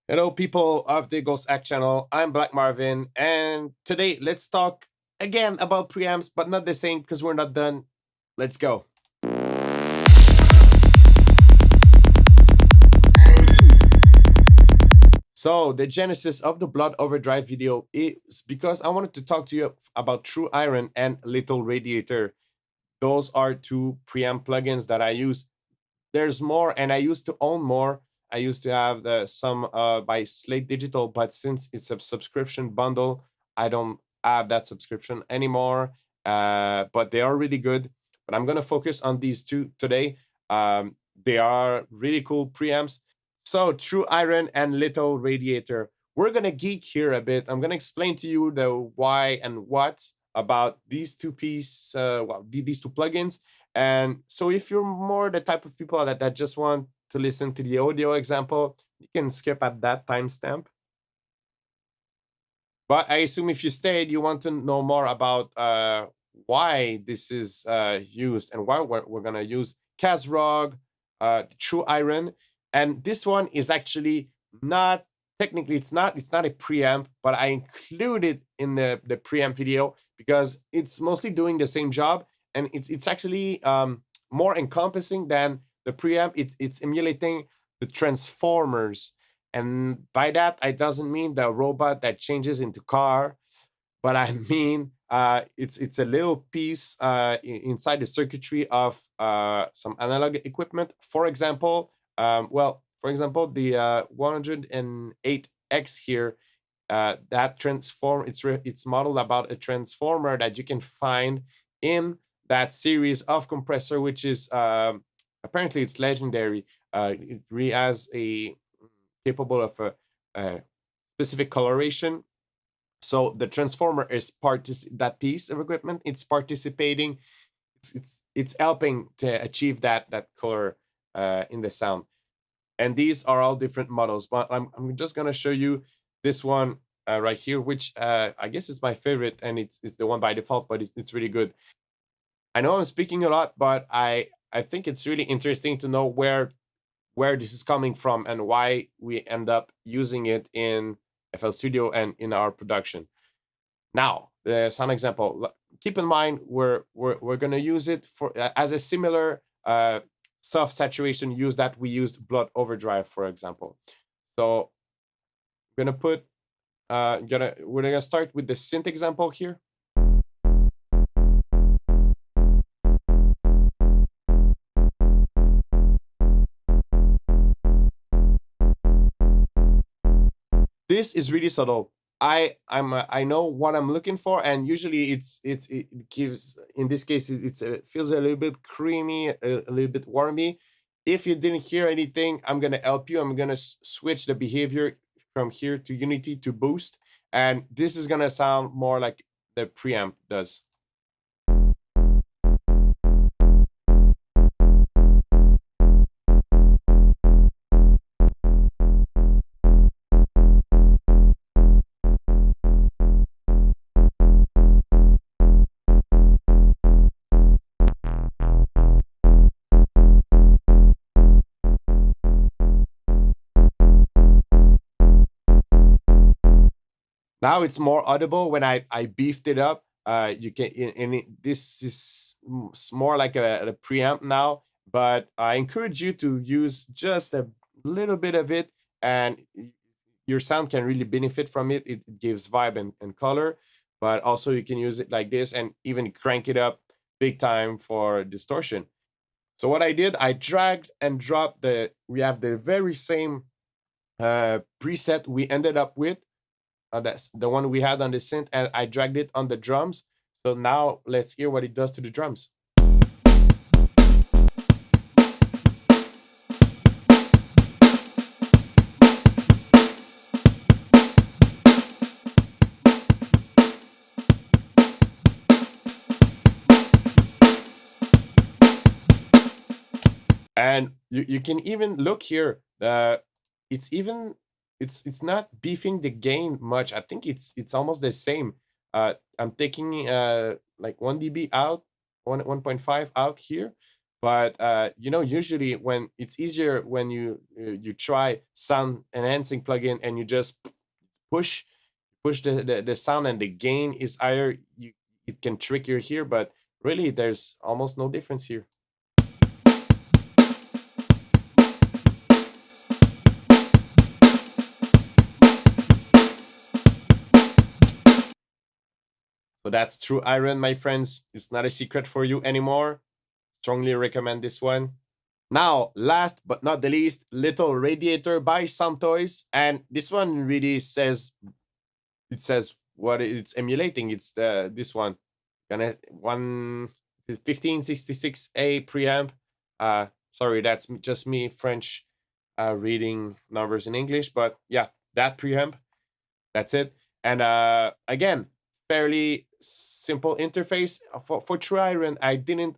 Hello, people of the Ghosthack channel. I'm Black Marvin, and today let's talk again about preamps, but not the same because we're not done. Let's go. So, the genesis of the Blood Overdrive video is because I wanted to talk to you about True Iron and Little Radiator. Those are two preamp plugins that I use. There's more, and I used to own more. I used to have some by Slate Digital, but since it's a subscription bundle, I don't have that subscription anymore. But they are really good. But I'm gonna focus on these two today. They are really cool preamps. So True Iron and Little Radiator. We're gonna geek here a bit. I'm gonna explain to you the why and what about these two these two plugins. And so if you're more the type of people that just want to listen to the audio example, you can skip at that timestamp. But I assume if you stayed, you want to know more about why this is used and why we're going to use Kazrog True Iron. And this one is actually not technically it's not a preamp, but I include it in the preamp video because it's mostly doing the same job, and it's actually more encompassing than the preamp. It's emulating the transformers, and by that, I doesn't mean the robot that changes into car, but I mean it's a little piece inside the circuitry of some analog equipment. For example, the 108X here, that transform it's modeled about a transformer that you can find in that series of compressor, which is apparently it's legendary. It really has a capable of a specific coloration. So the transformer is that piece of equipment. It's participating. It's helping to achieve that color in the sound. And these are all different models. But I'm just gonna show you this one right here, which I guess is my favorite, and it's the one by default, but it's really good. I know I'm speaking a lot, but I think it's really interesting to know where this is coming from and why we end up using it in FL Studio and in our production. Now, the sound example. Keep in mind we're gonna use it for as a similar soft saturation use that we used Blood Overdrive, for example. So I'm gonna put we're gonna start with the synth example here. This is really subtle. I know what I'm looking for, and usually it gives, in this case it feels a little bit creamy, a little bit warmy. If you didn't hear anything, I'm gonna help you. I'm gonna switch the behavior from here to Unity to Boost, and this is gonna sound more like the preamp does. Now it's more audible when I beefed it up. You can, this is more like a preamp now, but I encourage you to use just a little bit of it, and your sound can really benefit from it. It gives vibe and color, but also you can use it like this and even crank it up big time for distortion. So what I did, I dragged and dropped we have the very same preset we ended up with, that's the one we had on the synth, and I dragged it on the drums. So now let's hear what it does to the drums. And you can even look here. It's even it's not beefing the gain much. I think it's almost the same. I'm taking like 1 dB out, 1.5 out here, But usually when it's easier when you try sound enhancing plugin and you just push the sound and the gain is higher, it can trick your ear, but really there's almost no difference here. So that's True Iron, my friends. It's not a secret for you anymore. Strongly recommend this one. Now, last but not the least, Little Radiator by Soundtoys. And this one really says, it says what it's emulating. It's this one. Gonna one 1566A preamp. Sorry, that's just me French reading numbers in English, but yeah, that preamp. That's it. And again, fairly simple interface for True Iron. I didn't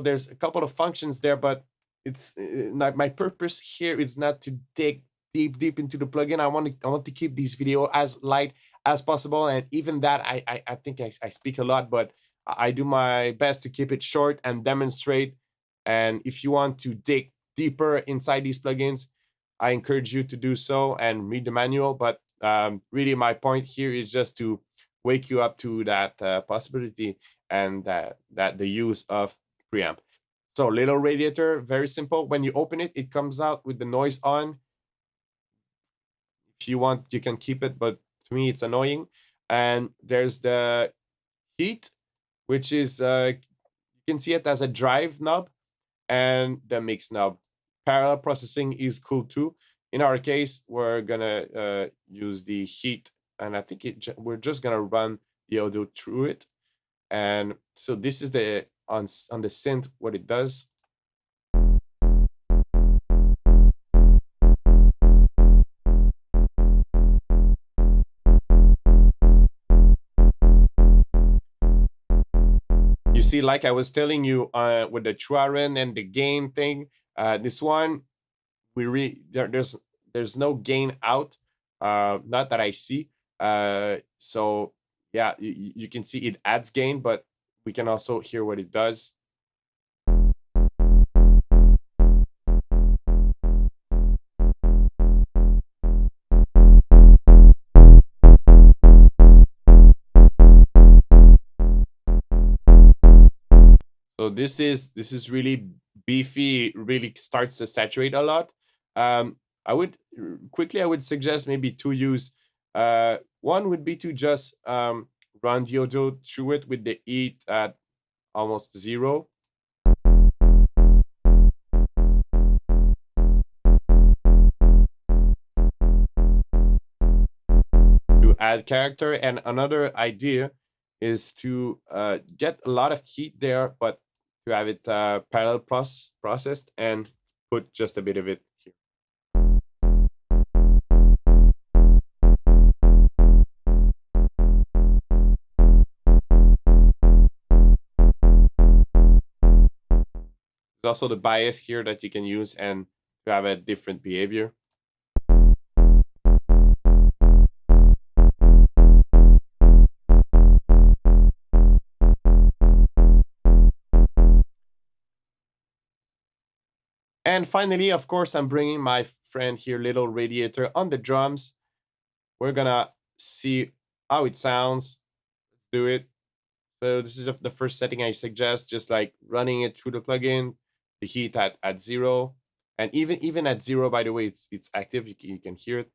there's a couple of functions there, but it's not my purpose here is not to dig deep into the plugin. I want to keep this video as light as possible, and even that I think I speak a lot, but I do my best to keep it short and demonstrate. And if you want to dig deeper inside these plugins, I encourage you to do so and read the manual. But really, my point here is just to wake you up to that possibility and that the use of preamp. So Little Radiator, very simple. When you open it, it comes out with the noise on. If you want, you can keep it, but to me, it's annoying. And there's the heat, which is you can see it as a drive knob, and the mix knob. Parallel processing is cool too. In our case, we're gonna use the heat, and I think we're just gonna run the audio through it. And so this is the on the synth what it does. You see, like I was telling you with the True Iron and the gain thing, this one there's no gain out, not that I see. So yeah, you can see it adds gain, but we can also hear what it does. So this is really beefy. Really starts to saturate a lot. I would quickly I would suggest maybe to use. One would be to just run the audio through it with the heat at almost zero. To add character, and another idea is to get a lot of heat there, but to have it parallel processed and put just a bit of it here. There's also the bias here that you can use and to have a different behavior. And finally, of course, I'm bringing my friend here, Little Radiator, on the drums. We're gonna see how it sounds. Let's do it. So this is the first setting I suggest, just like running it through the plugin, the heat at zero, and even at zero, by the way, it's active. You can hear it.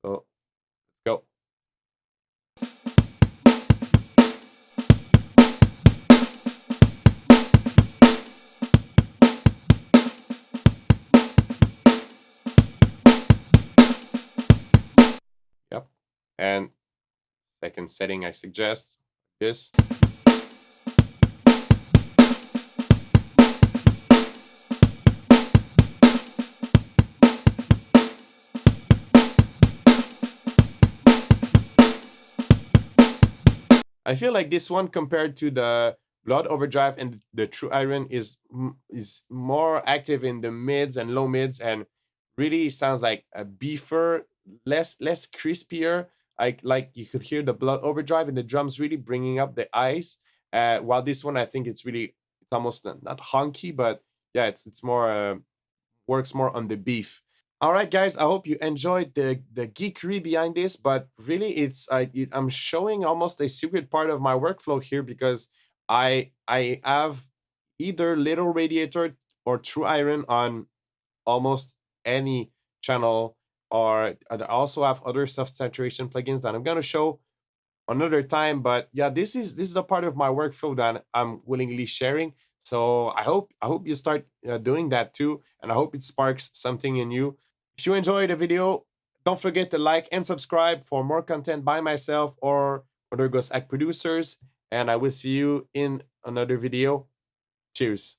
So let's go. Yep. And second setting I suggest this. I feel like this one compared to the Blood Overdrive and the True Iron is more active in the mids and low mids, and really sounds like a beefer, less crispier. Like you could hear the Blood Overdrive and the drums really bringing up the ice. While this one, I think it's almost not honky, but yeah, it's more works more on the beef. All right, guys. I hope you enjoyed the geekery behind this, but really, I'm showing almost a secret part of my workflow here because I have either Little Radiator or True Iron on almost any channel, or I also have other soft saturation plugins that I'm gonna show another time. But yeah, this is a part of my workflow that I'm willingly sharing. So I hope you start doing that too, and I hope it sparks something in you. If you enjoyed the video, don't forget to like and subscribe for more content by myself or other Ghosthack producers. And I will see you in another video. Cheers.